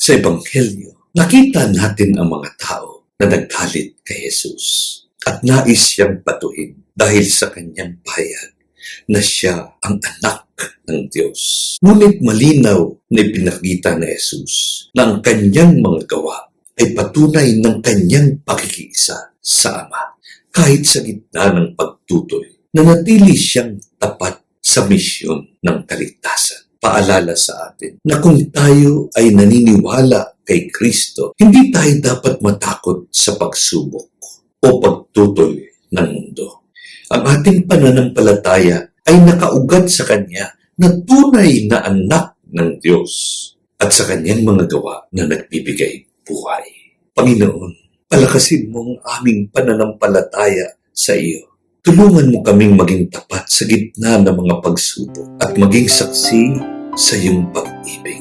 Sa Ebanghelyo, nakita natin ang mga tao na naggalit kay Jesus at nais siyang batuhin dahil sa kanyang pahayag na siya ang anak ng Diyos. Ngunit malinaw na ipinakita ni Jesus na ang kanyang mga gawa ay patunay ng kanyang pakikiisa sa Ama. Kahit sa gitna ng pagtutoy, nanatili siyang tapat sa misyon ng kaligtasan. Paalala sa atin na kung tayo ay naniniwala kay Kristo, hindi tayo dapat matakot sa pagsubok o pagtutoy ng mundo. Ang ating pananampalataya ay nakaugat sa Kanya na tunay na anak ng Diyos at sa Kanyang mga gawa na nagbibigay buhay. Panginoon, palakasin mo ang aming pananampalataya sa iyo. Tulungan mo kaming maging tapat sa gitna ng mga pagsubok at maging saksi sa iyong pag-ibig.